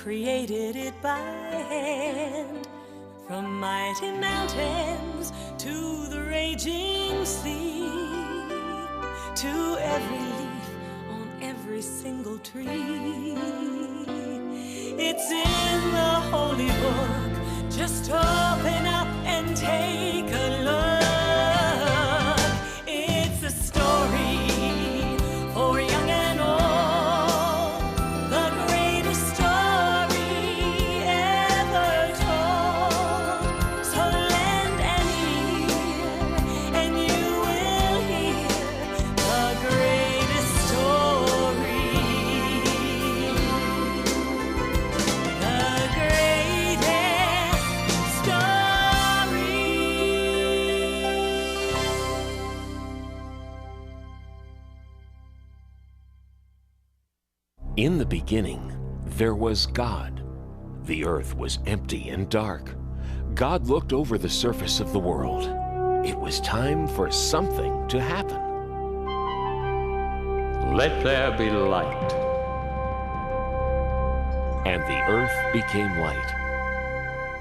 created it by hand. From mighty mountains to the raging sea, to every leaf on every single tree. It's in the holy book. Just open up and take a look. It's a story for young and old, the greatest story ever told. So lend an ear and you will hear the greatest story. The greatest story. In the beginning, there was God. The earth was empty and dark. God looked over the surface of the world. It was time for something to happen. Let there be light. And the earth became light.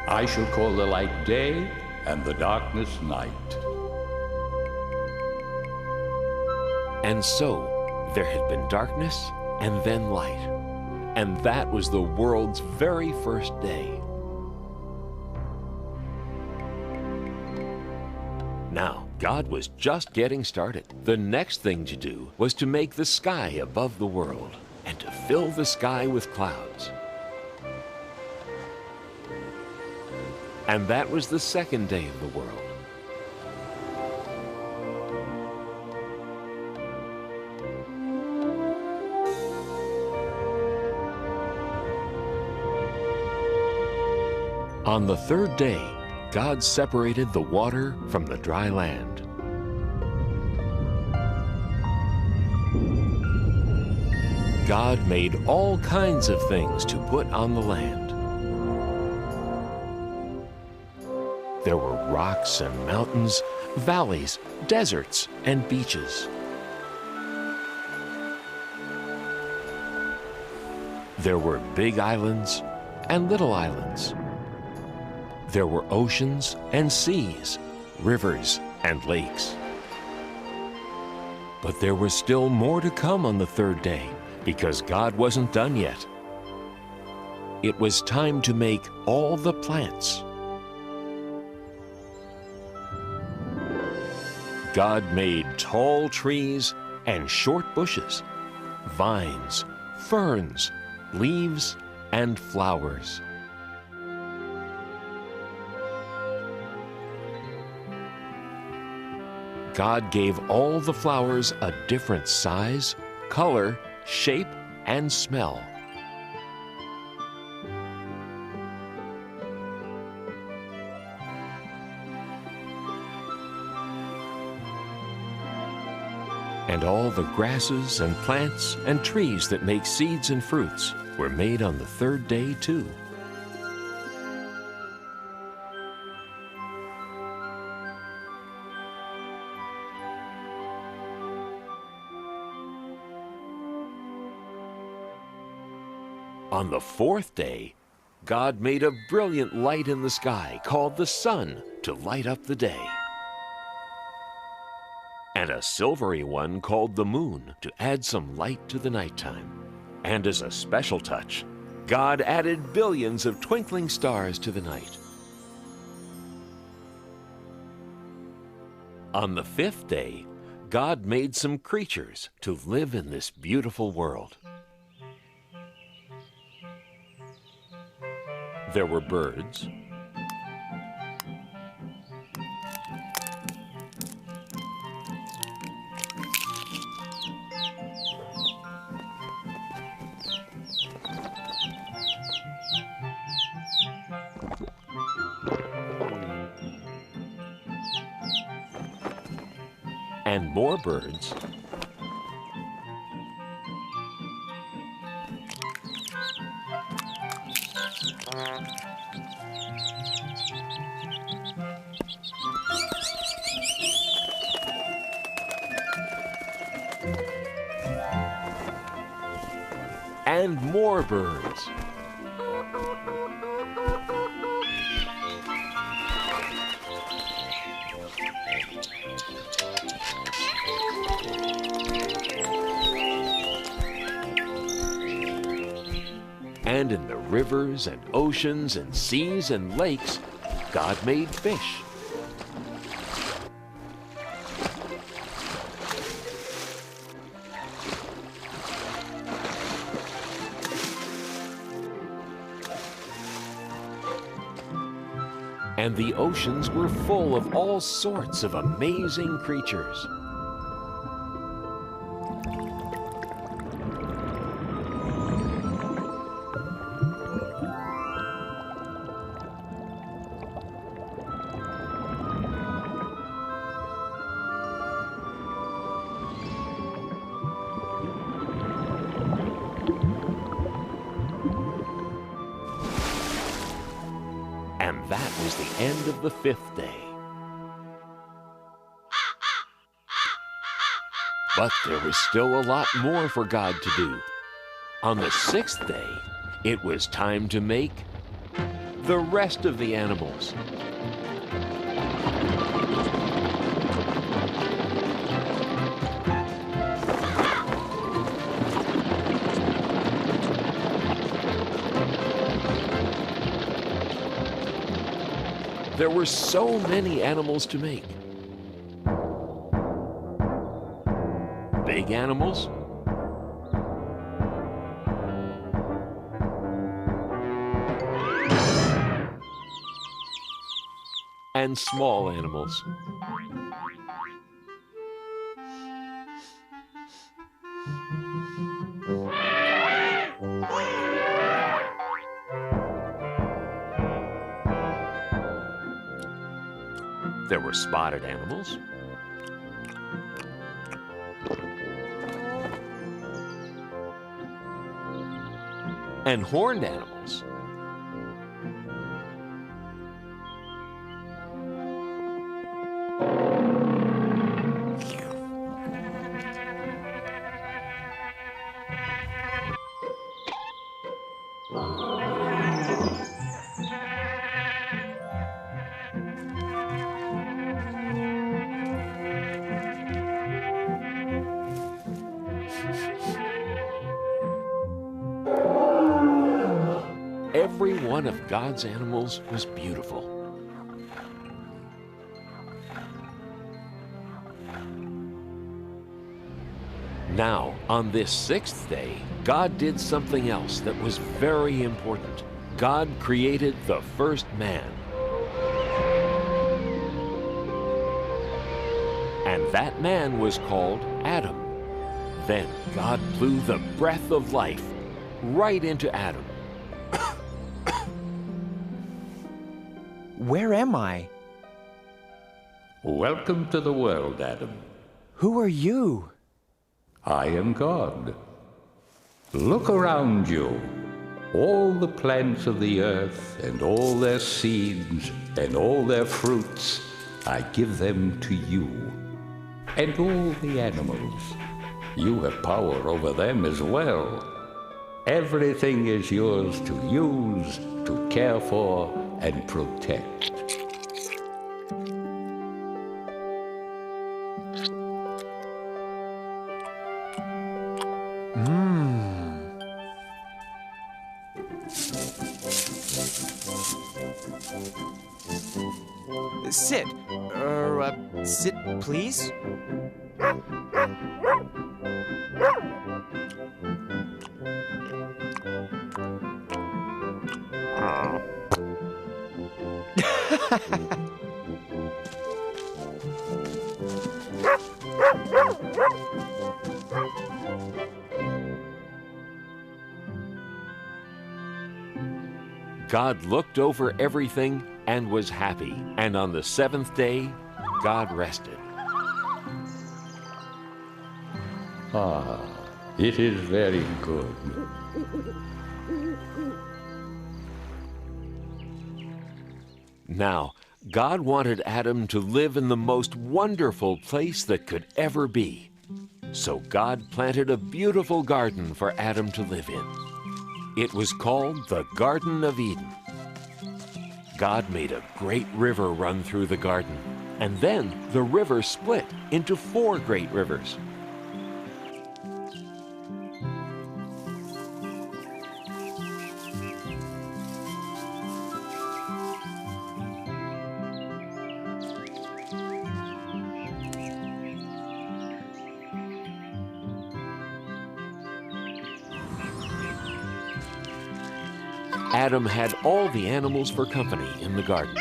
I shall call the light day and the darkness night. And so there had been darkness and then light. And that was the world's very first day. Now, God was just getting started. The next thing to do was to make the sky above the world and to fill the sky with clouds. And that was the second day of the world. On the third day, God separated the water from the dry land. God made all kinds of things to put on the land. There were rocks and mountains, valleys, deserts, and beaches. There were big islands and little islands. There were oceans and seas, rivers and lakes. But there was still more to come on the third day, because God wasn't done yet. It was time to make all the plants. God made tall trees and short bushes, vines, ferns, leaves, and flowers. God gave all the flowers a different size, color, shape, and smell. And all the grasses and plants and trees that make seeds and fruits were made on the third day too. On the fourth day, God made a brilliant light in the sky called the sun to light up the day, and a silvery one called the moon to add some light to the nighttime. And as a special touch, God added billions of twinkling stars to the night. On the fifth day, God made some creatures to live in this beautiful world. There were birds, and more birds, and more birds. And in the rivers and oceans and seas and lakes, God made fish. And the oceans were full of all sorts of amazing creatures. And that was the end of the fifth day. But there was still a lot more for God to do. On the sixth day, it was time to make the rest of the animals. There were so many animals to make. Big animals, and small animals. There were spotted animals, and horned animals. Every one of God's animals was beautiful. Now, on this sixth day, God did something else that was very important. God created the first man. And that man was called Adam. Then God blew the breath of life right into Adam. Where am I? Welcome to the world, Adam. Who are you? I am God. Look around you. All the plants of the earth and all their seeds and all their fruits, I give them to you. And all the animals. You have power over them as well. Everything is yours to use, to care for, and protect. Sit. Sit, please. God looked over everything and was happy. And on the seventh day, God rested. It is very good. Now, God wanted Adam to live in the most wonderful place that could ever be. So God planted a beautiful garden for Adam to live in. It was called the Garden of Eden. God made a great river run through the garden, and then the river split into 4 great rivers. Adam had all the animals for company in the garden.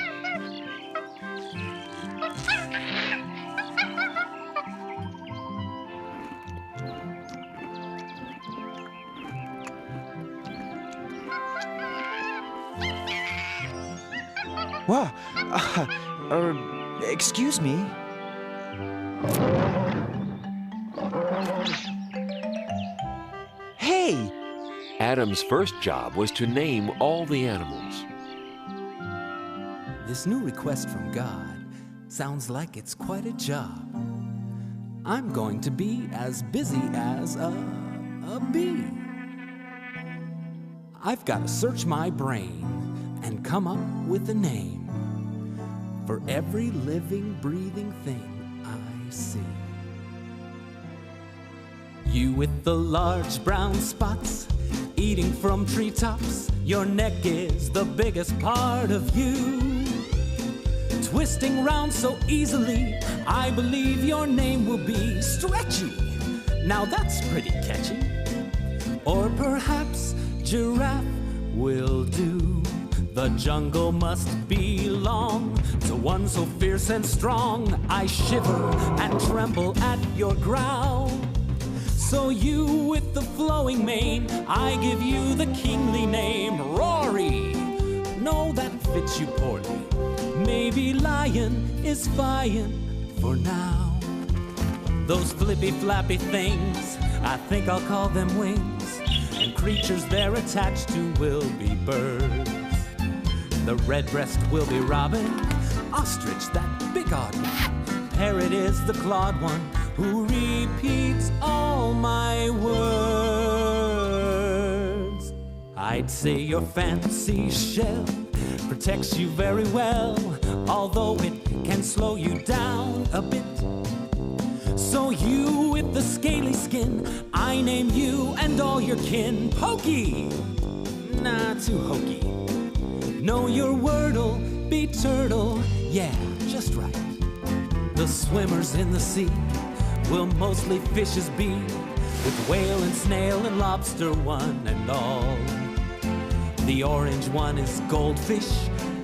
Whoa, excuse me. Hey! Adam's first job was to name all the animals. This new request from God sounds like it's quite a job. I'm going to be as busy as a bee. I've got to search my brain and come up with a name for every living, breathing thing I see. You with the large brown spots, eating from treetops, your neck is the biggest part of you. Twisting round so easily, I believe your name will be Stretchy. Now that's pretty catchy. Or perhaps Giraffe will do. The jungle must belong to one so fierce and strong. I shiver and tremble at your growl. So you with the flowing mane, I give you the kingly name, Rory. No, that fits you poorly. Maybe lion is fine for now. Those flippy flappy things, I think I'll call them wings. And creatures they're attached to will be birds. The redbreast will be robin, ostrich that big odd one. Parrot is the clawed one who repeats all my words. I'd say your fancy shell protects you very well, although it can slow you down a bit. So you with the scaly skin, I name you and all your kin Pokey. Nah, too hokey. Know your word'll be turtle, yeah, just right. The swimmers in the sea will mostly fishes be, with whale and snail and lobster one and all. The orange one is goldfish,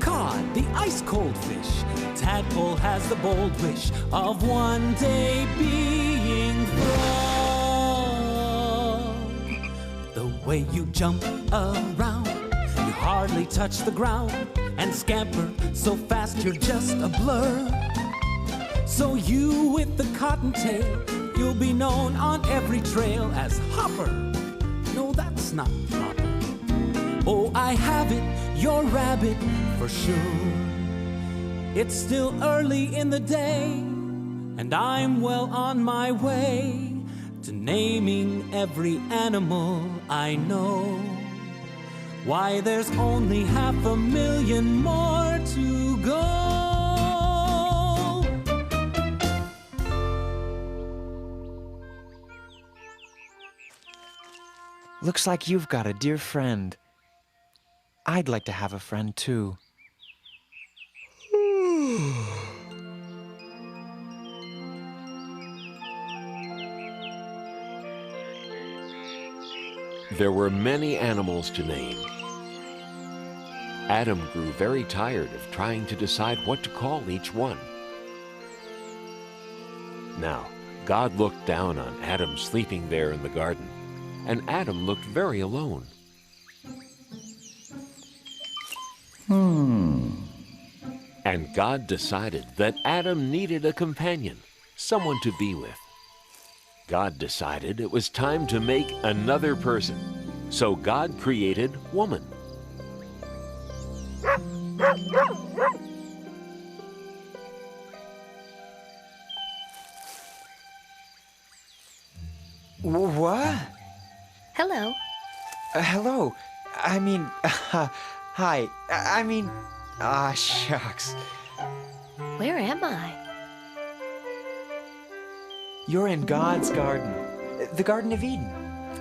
cod, the ice-cold fish. Tadpole has the bold wish of one day being frog. The way you jump around, you hardly touch the ground, and scamper so fast you're just a blur. So you with the cottontail, you'll be known on every trail as Hopper. No, that's not proper. Oh, I have it, you're rabbit for sure. It's still early in the day, and I'm well on my way to naming every animal I know. Why, there's only 500,000 more to go. Looks like you've got a dear friend. I'd like to have a friend too. There were many animals to name. Adam grew very tired of trying to decide what to call each one. Now, God looked down on Adam sleeping there in the garden, and Adam looked very alone. And God decided that Adam needed a companion, someone to be with. God decided it was time to make another person, so God created woman. What? Hello. Hello. I mean, hi. Shucks. Where am I? You're in God's garden, the Garden of Eden.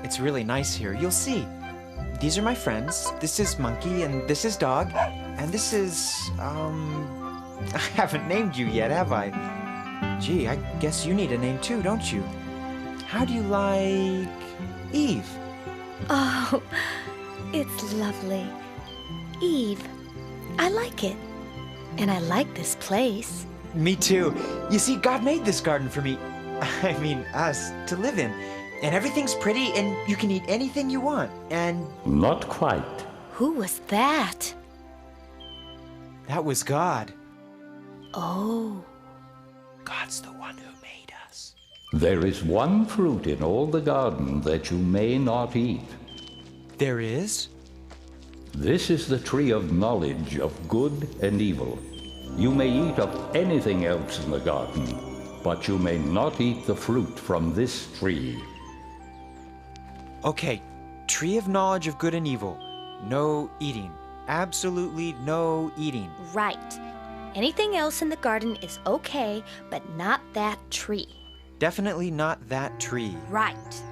It's really nice here. You'll see. These are my friends. This is Monkey, and this is Dog, and this is, I haven't named you yet, have I? Gee, I guess you need a name too, don't you? How do you like Eve? Oh, it's lovely. Eve, I like it. And I like this place. Me too. You see, God made this garden for me. I mean, us, to live in. And everything's pretty, and you can eat anything you want. And Not quite. Who was that? that was God. Oh. God's the one who made us. There is one fruit in all the garden that you may not eat. There is? This is the tree of knowledge of good and evil. You may eat of anything else in the garden, but you may not eat the fruit from this tree. Okay, tree of knowledge of good and evil. No eating. Absolutely no eating. Right. Anything else in the garden is okay, but not that tree. Definitely not that tree. Right.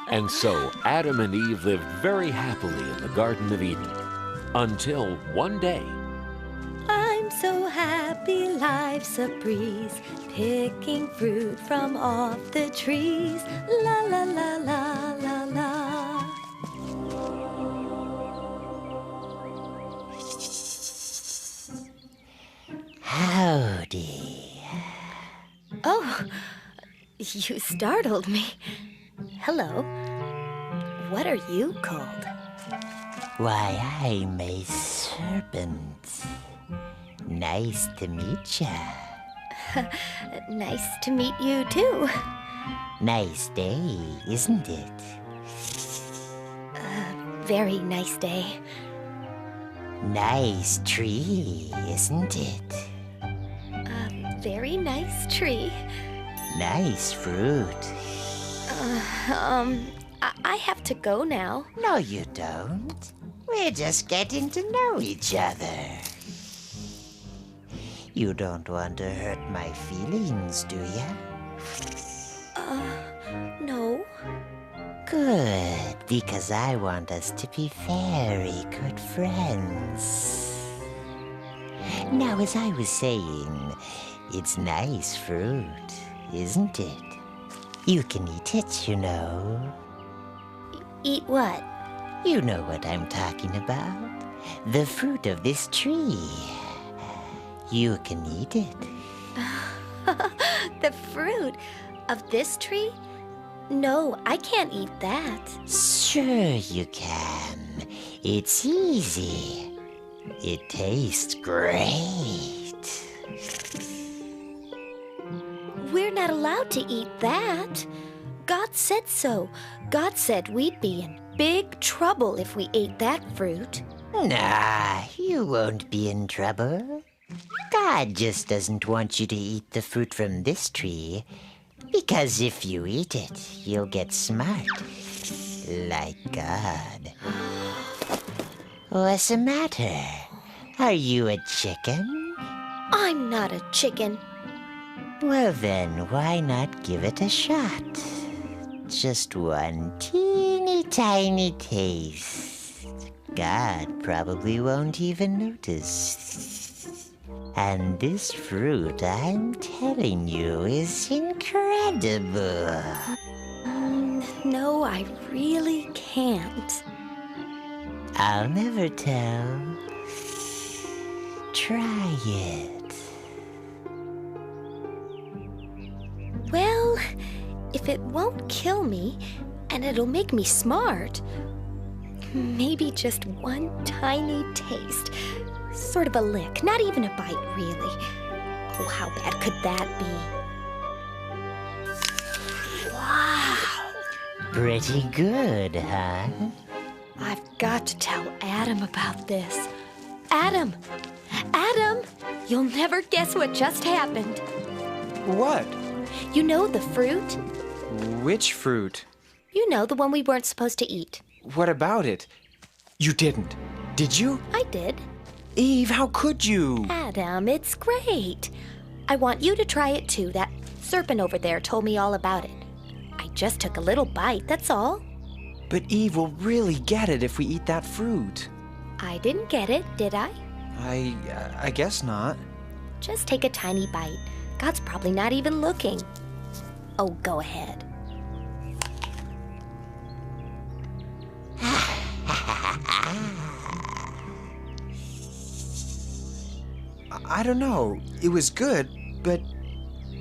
And so Adam and Eve lived very happily in the Garden of Eden, until one day. I'm so happy life's a breeze, picking fruit from off the trees. La la la la la la. Howdy. Oh, you startled me. Hello. What are you called? Why, I'm a serpent. Nice to meet ya. Nice to meet you too. Nice day, isn't it? Very nice day. Nice tree, isn't it? Very nice tree. Nice fruit. I have to go now. No, you don't. We're just getting to know each other. You don't want to hurt my feelings, do ya? No. Good, because I want us to be very good friends. Now, as I was saying, it's nice fruit, isn't it? You can eat it, you know. Eat what? You know what I'm talking about. The fruit of this tree. You can eat it. The fruit of this tree? No, I can't eat that. Sure you can. It's easy. It tastes great. We're not allowed to eat that. God said so. God said we'd be in big trouble if we ate that fruit. Nah, you won't be in trouble. God just doesn't want you to eat the fruit from this tree, because if you eat it, you'll get smart. Like God. What's the matter? Are you a chicken? I'm not a chicken. Well then, why not give it a shot? Just one teeny tiny taste. God probably won't even notice. And this fruit, I'm telling you, is incredible. No, I really can't. I'll never tell. Try it. Well, if it won't kill me, and it'll make me smart, maybe just one tiny taste Sort of a lick, not even a bite, really. Oh, how bad could that be? Wow! Pretty good, huh? I've got to tell Adam about this. Adam! Adam! You'll never guess what just happened. What? You know the fruit? Which fruit? You know, the one we weren't supposed to eat. What about it? You didn't. Did you? I did. Eve, how could you? Adam, it's great. I want you to try it too. That serpent over there told me all about it. I just took a little bite, that's all. But Eve will really get it if we eat that fruit. I didn't get it, did I? I guess not. Just take a tiny bite. God's probably not even looking. Oh, go ahead. I don't know. It was good, but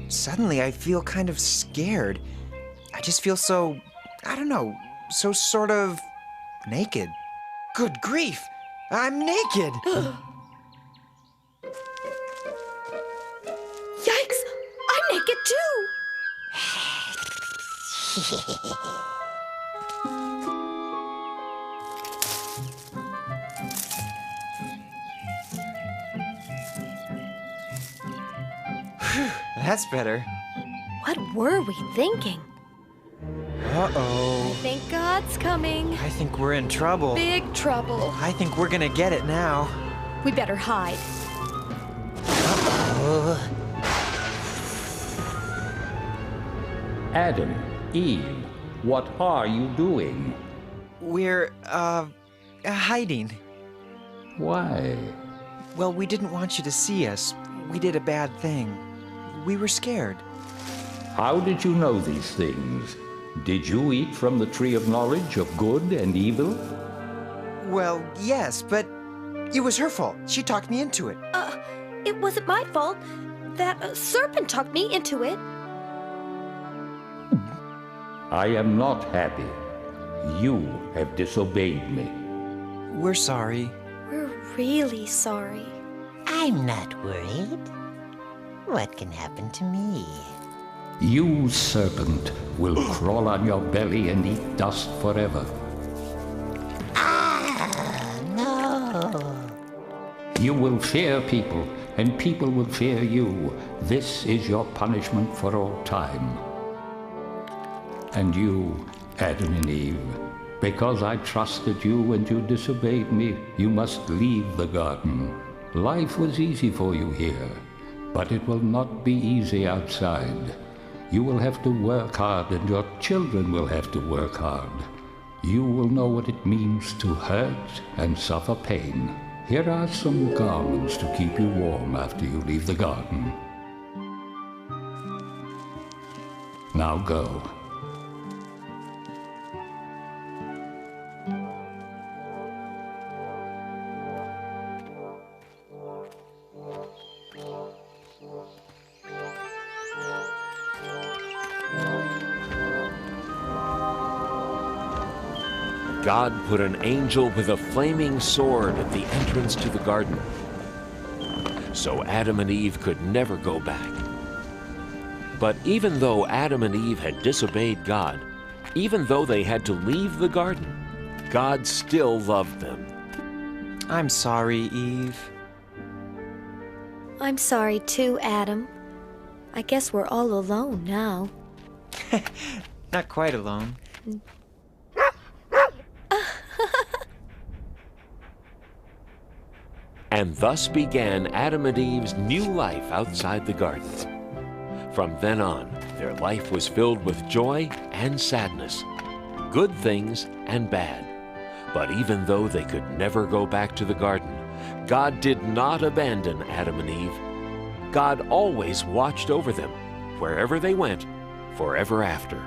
suddenly I feel kind of scared. I just feel so, I don't know, so sort of naked. Good grief! I'm naked! Yikes! I'm naked too! That's better. What were we thinking? Uh-oh. I think God's coming. I think we're in trouble. Big trouble. I think we're gonna get it now. We better hide. Adam, Eve, what are you doing? We're, hiding. Why? Well, we didn't want you to see us. We did a bad thing. We were scared. How did you know these things? Did you eat from the tree of knowledge of good and evil? Well, yes, but it was her fault. She talked me into it. It wasn't my fault. That serpent talked me into it. I am not happy. You have disobeyed me. We're sorry. We're really sorry. I'm not worried. What can happen to me? You, serpent, will crawl on your belly and eat dust forever. Ah, no. You will fear people, and people will fear you. This is your punishment for all time. And you, Adam and Eve, because I trusted you and you disobeyed me, you must leave the garden. Life was easy for you here, but it will not be easy outside. You will have to work hard, and your children will have to work hard. You will know what it means to hurt and suffer pain. Here are some garments to keep you warm after you leave the garden. Now go. God put an angel with a flaming sword at the entrance to the garden, so Adam and Eve could never go back. But even though Adam and Eve had disobeyed God, even though they had to leave the garden, God still loved them. I'm sorry, Eve. I'm sorry too, Adam. I guess we're all alone now. Not quite alone. And thus began Adam and Eve's new life outside the garden. From then on, their life was filled with joy and sadness, good things and bad. But even though they could never go back to the garden, God did not abandon Adam and Eve. God always watched over them, wherever they went, forever after.